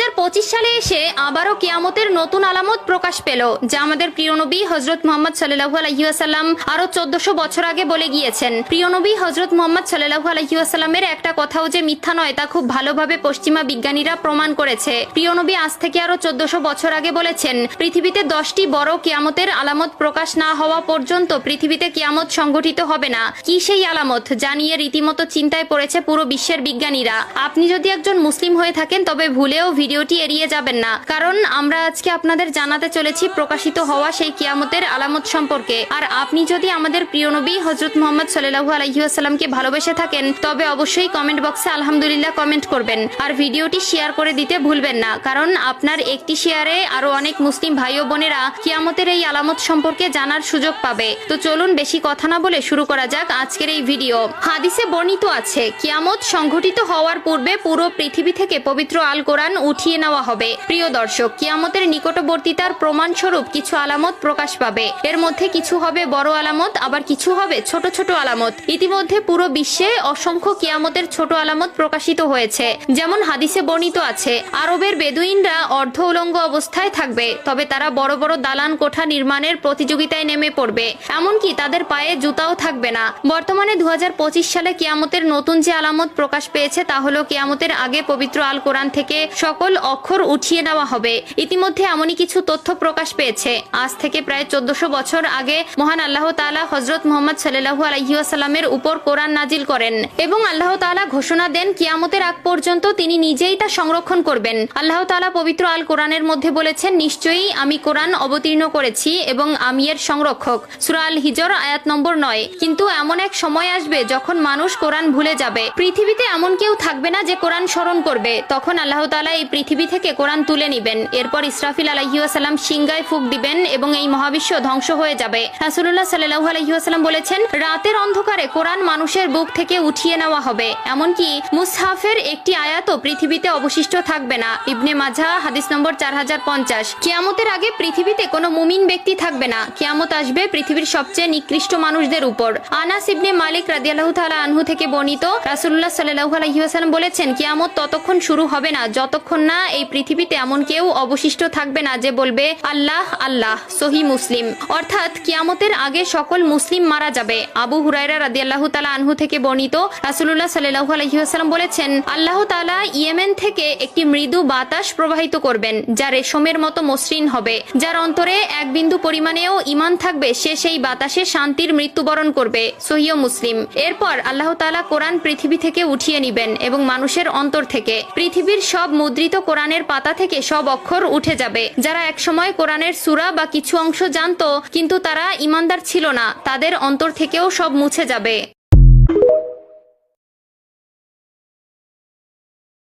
2025 সালে এসে আবারও কিয়ামতের নতুন আলামত প্রকাশ পেল, যা আমাদের প্রিয় নবী হযরত মুহাম্মদ সাল্লাল্লাহু আলাইহি ওয়াসাল্লাম আরো 1400 বছর আগে বলে গিয়েছেন। প্রিয় নবী হযরত মুহাম্মদ সাল্লাল্লাহু আলাইহি ওয়াসাল্লামের একটা কথাও যে মিথ্যা নয় তা খুব ভালোভাবে পশ্চিমা বিজ্ঞানীরা প্রমাণ করেছে। প্রিয় নবী আজ থেকে আরো 1400 বছর আগে বলেছেন, পৃথিবীতে 10টি বড় কিয়ামতের আলামত প্রকাশ না হওয়া পর্যন্ত পৃথিবীতে কিয়ামত সংঘটিত হবে না। কি সেই আলামত যা নিয়ে রীতিমতো চিন্তায় পড়েছে পুরো বিশ্বের বিজ্ঞানীরা? আপনি যদি একজন মুসলিম হয়ে থাকেন তবে ভুলেও ভিডিওটি এড়িয়ে যাবেন না, কারণ আমরা আজকে আপনাদের জানাতে চলেছি প্রকাশিত হওয়া সেই কিয়ামতের আলামত সম্পর্কে। আর আপনি যদি আমাদের প্রিয় নবী হযরত মুহাম্মদ সাল্লাল্লাহু আলাইহি ওয়াসাল্লামকে ভালোবেসে থাকেন তবে অবশ্যই কমেন্ট বক্সে আলহামদুলিল্লাহ কমেন্ট করবেন আর ভিডিওটি শেয়ার করে দিতে ভুলবেন না, কারণ আপনার একটি শেয়ারে আরো অনেক মুসলিম ভাই ও বোনেরা কিয়ামতের এই আলামত সম্পর্কে জানার সুযোগ পাবে। তো চলুন বেশি কথা না বলে শুরু করা যাক আজকের এই ভিডিও। হাদিসে বর্ণিত আছে, কিয়ামত সংঘটিত হওয়ার পূর্বে পুরো পৃথিবী থেকে পবিত্র আল কোরআন উঠিয়ে নেওয়া হবে। প্রিয় দর্শক, কিয়ামতের নিকটবর্তীতার প্রমাণস্বরূপ কিছু আলামত প্রকাশ পাবে। এর মধ্যে কিছু হবে বড় আলামত, আবার কিছু হবে ছোট ছোট আলামত। ইতিমধ্যে পুরো বিশ্বে অসংখ্য কিয়ামতের ছোট আলামত প্রকাশিত হয়েছে। যেমন হাদিসে বর্ণিত আছে, আরবের বেদুইনরা অর্ধ উলঙ্গ অবস্থায় থাকবে, তবে তারা বড় বড় দালান কোঠা নির্মাণের প্রতিযোগিতায় নেমে পড়বে, এমনকি তাদের পায়ে জুতাও থাকবে না। বর্তমানে 2025 সালে কিয়ামতের নতুন যে আলামত প্রকাশ পেয়েছে তা হলো কিয়ামতের আগে পবিত্র আল কোরআন থেকে সকল অক্ষর উঠিয়ে নেওয়া হবে। ইতিমধ্যে এমনই কিছু তথ্য প্রকাশ পেয়েছে। আজ থেকে প্রায় 1400 বছর আগে মহান আল্লাহ তাআলা হযরত মুহাম্মদ সাল্লাল্লাহু আলাইহি ওয়াসাল্লামের উপর কোরআন নাজিল করেন এবং আল্লাহ তাআলা ঘোষণা দেন কিয়ামতের আগ পর্যন্ত তিনি নিজেই তা সংরক্ষণ করবেন। আল্লাহ তাআলা পবিত্র আল কোরআনের মধ্যে বলেছেন, নিশ্চয়ই আমি কোরআন অবতীর্ণ করেছি এবং আমি এর সংরক্ষক। সূরা আল হিজর আয়াত নম্বর 9। কিন্তু এমন এক সময় আসবে যখন মানুষ কোরআন ভুলে যাবে। পৃথিবীতে এমন কেউ থাকবে না যে কোরআন স্মরণ করবে। তখন আল্লাহ তাআলা এই পৃথিবী থেকে কোরআন তুলে নেবেন। এরপর ইসরাফিল আলাইহিস সালাম সিংহায় ফুঁক দিবেন এবং এই মহাবিশ্ব ধ্বংস হয়ে যাবে। রাসূলুল্লাহ সাল্লাল্লাহু আলাইহি ওয়াসাল্লাম বলেছেন, রাতের অন্ধকারে কোরআন মানুষের বুক থেকে উঠিয়ে নেওয়া হবে, এমনকি মুসহাফের একটি আয়াতও পৃথিবীতে অবশিষ্ট থাকবে না। ইবনে মাজাহ হাদিস নম্বর 4050। কিয়ামতের আগে পৃথিবীতে কোনো মুমিন ব্যক্তি থাকবে না। কিয়ামত আসবে পৃথিবীর সবচেয়ে নিকৃষ্ট মানুষদের উপর। আনাস ইবনে মালিক রাদিয়াল্লাহু তাআলা আনহু থেকে বর্ণিত, রাসূলুল্লাহ সাল্লাল্লাহু আলাইহি ওয়াসাল্লাম বলেছেন, কিয়ামত ততক্ষণ শুরু হবে না যতক্ষণ না এই পৃথিবীতে এমন কেউ অবশিষ্ট থাকবে না যে বলবে আল্লাহ আল্লাহ। সহিহ মুসলিম। অর্থাৎ কিয়ামতের আগে সকল মুসলিম মারা যাবে। আবু হুরায়রা রাদিয়াল্লাহু তাআলা আনহু থেকে বর্ণিত, রাসূলুল্লাহ সাল্লাল্লাহু আলাইহি ওয়াসাল্লাম বলেছেন, আল্লাহ তাআলা ইয়েমেন থেকে একটি মৃদু বাতাস প্রবাহিত করবেন যা রেশমের মতো মসৃণ হবে। যার অন্তরে এক বিন্দু পরিমাণেও ঈমান থাকবে সে সেই বাতাসে শান্তির মৃত্যুবরণ করবে। সহিহ মুসলিম। এরপর আল্লাহ তাআলা কোরআন পৃথিবী থেকে উঠিয়ে নেবেন এবং মানুষের অন্তর থেকে পৃথিবীর সব মুদ্রিত কোরআনের পাতা থেকে সব অক্ষর উঠে যাবে। যারা একসময় কোরআনের সূরা বা কিছু অংশ জানতো কিন্তু তারা ঈমানদার ছিল না, তাদের অন্তর থেকেও সব মুছে যাবে।